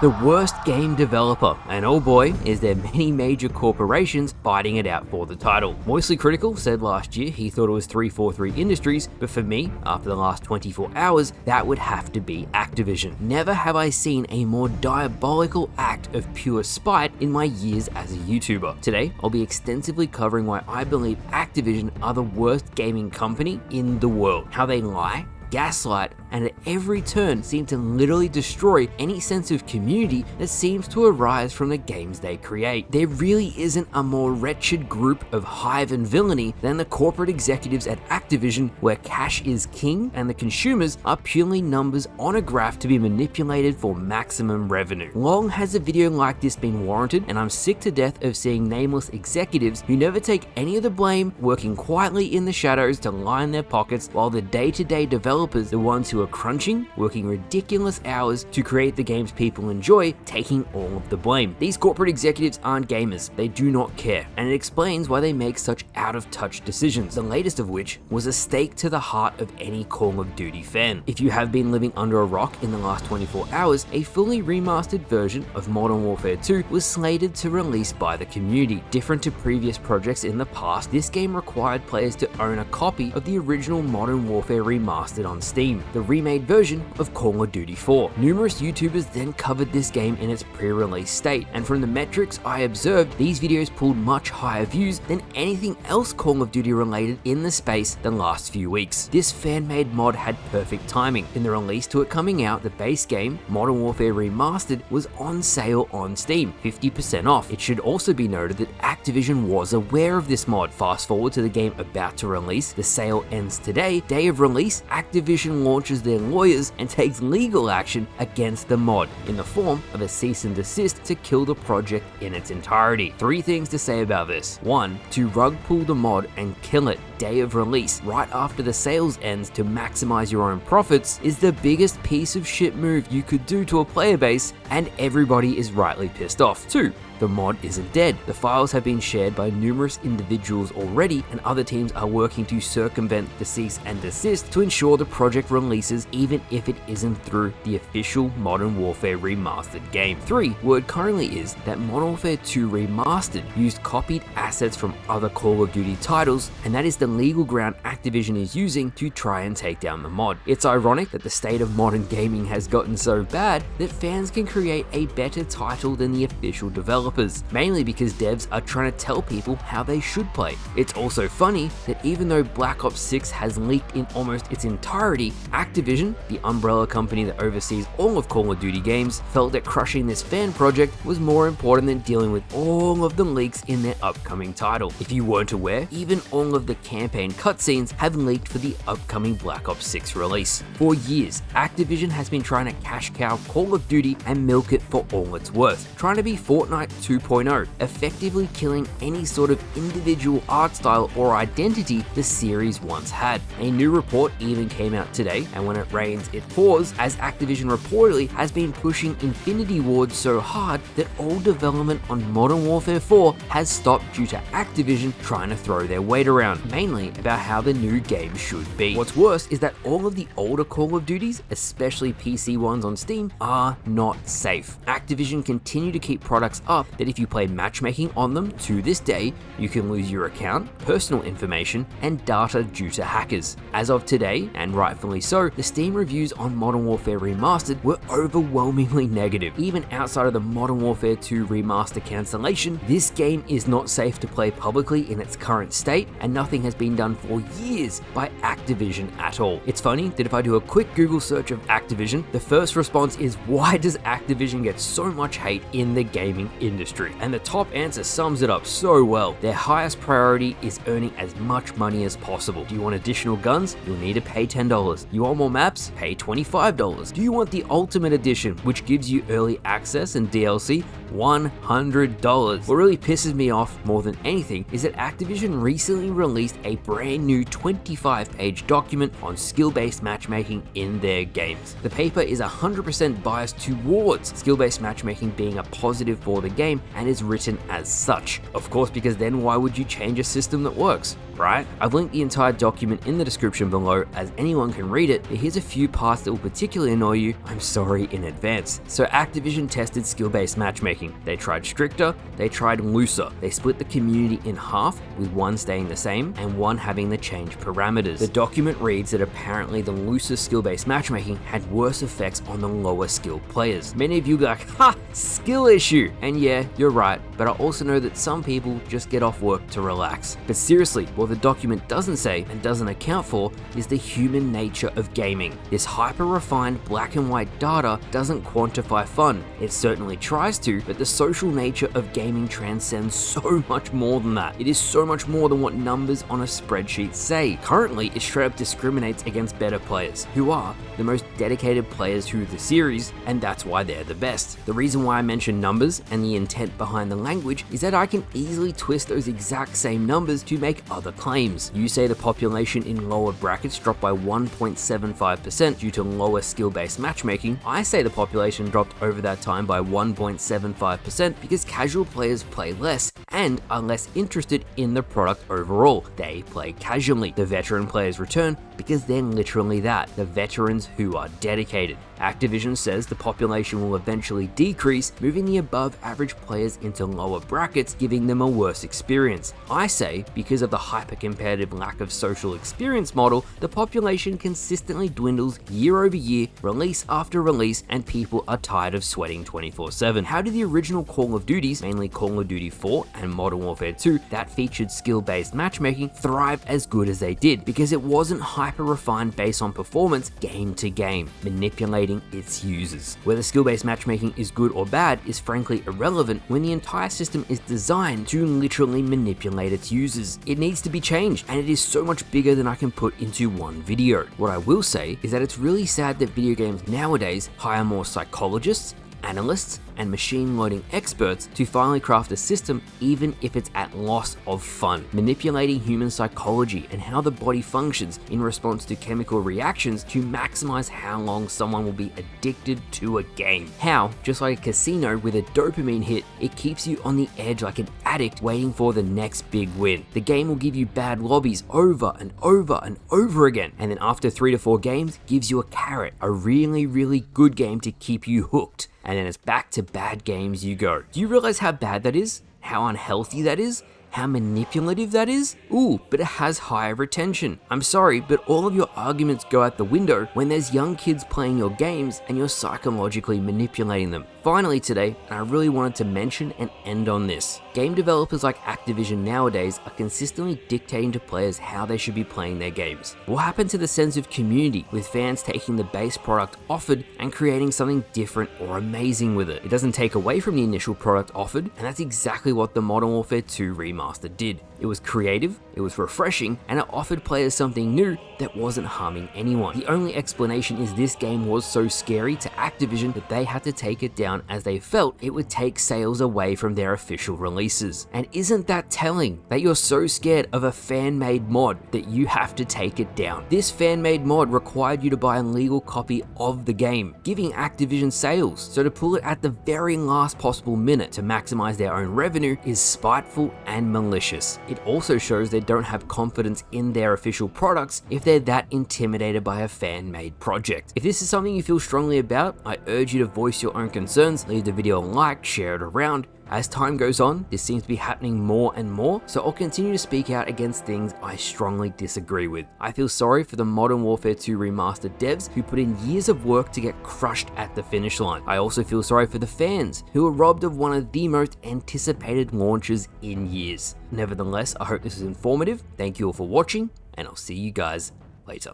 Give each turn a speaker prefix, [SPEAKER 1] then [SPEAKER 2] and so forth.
[SPEAKER 1] the worst game developer, and oh boy, is there many major corporations fighting it out for the title. Moistly Critical said last year he thought it was 343 Industries, but for me, after the last 24 hours, that would have to be Activision. Never have I seen a more diabolical act of pure spite in my years as a YouTuber. Today, I'll be extensively covering why I believe Activision are the worst gaming company in the world, how they lie, gaslight, and at every turn seem to literally destroy any sense of community that seems to arise from the games they create. There really isn't a more wretched group of hive and villainy than the corporate executives at Activision, where cash is king and the consumers are purely numbers on a graph to be manipulated for maximum revenue. Long has a video like this been warranted, and I'm sick to death of seeing nameless executives who never take any of the blame, working quietly in the shadows to line their pockets, while the day-to-day developers, the ones who are crunching, working ridiculous hours to create the games people enjoy, taking all of the blame. These corporate executives aren't gamers, they do not care, and it explains why they make such out-of-touch decisions, the latest of which was a stake to the heart of any Call of Duty fan. If you have been living under a rock in the last 24 hours, a fully remastered version of Modern Warfare 2 was slated to release by the community. Different to previous projects in the past, this game required players to own a copy of the original Modern Warfare remastered on Steam, the remade version of Call of Duty 4. Numerous YouTubers then covered this game in its pre-release state, and from the metrics I observed, these videos pulled much higher views than anything else Call of Duty related in the space the last few weeks. This fan-made mod had perfect timing. In the release to it coming out, the base game, Modern Warfare Remastered, was on sale on Steam, 50% off. It should also be noted that Activision was aware of this mod. Fast forward to the game about to release, the sale ends today. Day of release, Activision launches their lawyers and takes legal action against the mod in the form of a cease and desist to kill the project in its entirety. Three things to say about this. 1. To rug pull the mod and kill it day of release right after the sales ends to maximize your own profits is the biggest piece of shit move you could do to a player base, and everybody is rightly pissed off. 2. The mod isn't dead. The files have been shared by numerous individuals already, and other teams are working to circumvent the cease and desist to ensure the project releases even if it isn't through the official Modern Warfare Remastered game. 3. Word currently is that Modern Warfare 2 Remastered used copied assets from other Call of Duty titles, and that is the legal ground Activision is using to try and take down the mod. It's ironic that the state of modern gaming has gotten so bad that fans can create a better title than the official developer, mainly because devs are trying to tell people how they should play. It's also funny that even though Black Ops 6 has leaked in almost its entirety, Activision, the umbrella company that oversees all of Call of Duty games, felt that crushing this fan project was more important than dealing with all of the leaks in their upcoming title. If you weren't aware, even all of the campaign cutscenes have leaked for the upcoming Black Ops 6 release. For years, Activision has been trying to cash cow Call of Duty and milk it for all it's worth, trying to be Fortnite 2.0, effectively killing any sort of individual art style or identity the series once had. A new report even came out today, and when it rains, it pours, as Activision reportedly has been pushing Infinity Ward so hard that all development on Modern Warfare 4 has stopped due to Activision trying to throw their weight around, mainly about how the new game should be. What's worse is that all of the older Call of Duties, especially PC ones on Steam, are not safe. Activision continue to keep products up that if you play matchmaking on them to this day, you can lose your account, personal information, and data due to hackers. As of today, and rightfully so, the Steam reviews on Modern Warfare Remastered were overwhelmingly negative. Even outside of the Modern Warfare 2 Remaster cancellation, this game is not safe to play publicly in its current state, and nothing has been done for years by Activision at all. It's funny that if I do a quick Google search of Activision, the first response is, why does Activision get so much hate in the gaming industry? And the top answer sums it up so well. Their highest priority is earning as much money as possible. Do you want additional guns? You'll need to pay $10. You want more maps? Pay $25. Do you want the Ultimate Edition, which gives you early access and DLC? $100. What really pisses me off more than anything is that Activision recently released a brand new 25-page document on skill-based matchmaking in their games. The paper is 100% biased towards skill-based matchmaking being a positive for the game, game and is written as such. Of course, because then why would you change a system that works, right? I've linked the entire document in the description below as anyone can read it, but here's a few parts that will particularly annoy you. I'm sorry in advance. So Activision tested skill-based matchmaking. They tried stricter, they tried looser. They split the community in half, with one staying the same and one having the change parameters. The document reads that apparently the looser skill-based matchmaking had worse effects on the lower skilled players. Many of you go like, ha, skill issue. And yeah, you're right, but I also know that some people just get off work to relax. But seriously, what the document doesn't say and doesn't account for is the human nature of gaming. This hyper-refined black and white data doesn't quantify fun. It certainly tries to, but the social nature of gaming transcends so much more than that. It is so much more than what numbers on a spreadsheet say. Currently, it straight up discriminates against better players, who are the most dedicated players to the series, and that's why they're the best. The reason why I mention numbers and the intent behind the language is that I can easily twist those exact same numbers to make other claims. You say the population in lower brackets dropped by 1.75% due to lower skill-based matchmaking. I say the population dropped over that time by 1.75% because casual players play less and are less interested in the product overall. They play casually. The veteran players return because they're literally that, the veterans who are dedicated. Activision says the population will eventually decrease, moving the above average players into lower brackets, giving them a worse experience. I say, because of the hyper-competitive lack of social experience model, the population consistently dwindles year over year, release after release, and people are tired of sweating 24/7. How did the original Call of Duties, mainly Call of Duty 4 and Modern Warfare 2, that featured skill-based matchmaking, thrive as good as they did? Because it wasn't hyper-refined based on performance game to game, manipulating its users. Whether skill-based matchmaking is good or bad is frankly irrelevant when the entire system is designed to literally manipulate its users. It needs to be changed, and it is so much bigger than I can put into one video. What I will say is that it's really sad that video games nowadays hire more psychologists, analysts, and machine learning experts to finally craft a system, even if it's at loss of fun. Manipulating human psychology and how the body functions in response to chemical reactions to maximize how long someone will be addicted to a game. How, just like a casino with a dopamine hit, it keeps you on the edge like an addict waiting for the next big win. The game will give you bad lobbies over and over and over again, and then after 3 to 4 games, gives you a carrot, a really, really good game to keep you hooked. And then it's back to bad games you go. Do you realize how bad that is? How unhealthy that is? How manipulative that is? Ooh, but it has higher retention. I'm sorry, but all of your arguments go out the window when there's young kids playing your games and you're psychologically manipulating them. Finally today, and I really wanted to mention and end on this. Game developers like Activision nowadays are consistently dictating to players how they should be playing their games. What happened to the sense of community with fans taking the base product offered and creating something different or amazing with it? It doesn't take away from the initial product offered, and that's exactly what the Modern Warfare 2 remaster did. It was creative, it was refreshing, and it offered players something new that wasn't harming anyone. The only explanation is this game was so scary to Activision that they had to take it down as they felt it would take sales away from their official releases. And isn't that telling that you're so scared of a fan-made mod that you have to take it down? This fan-made mod required you to buy a legal copy of the game, giving Activision sales. So to pull it at the very last possible minute to maximize their own revenue is spiteful and malicious. It also shows they don't have confidence in their official products if they're that intimidated by a fan-made project. If this is something you feel strongly about, I urge you to voice your own concerns, leave the video a like, share it around. As time goes on, this seems to be happening more and more, so I'll continue to speak out against things I strongly disagree with. I feel sorry for the Modern Warfare 2 remastered devs who put in years of work to get crushed at the finish line. I also feel sorry for the fans who were robbed of one of the most anticipated launches in years. Nevertheless, I hope this was informative. Thank you all for watching, and I'll see you guys later.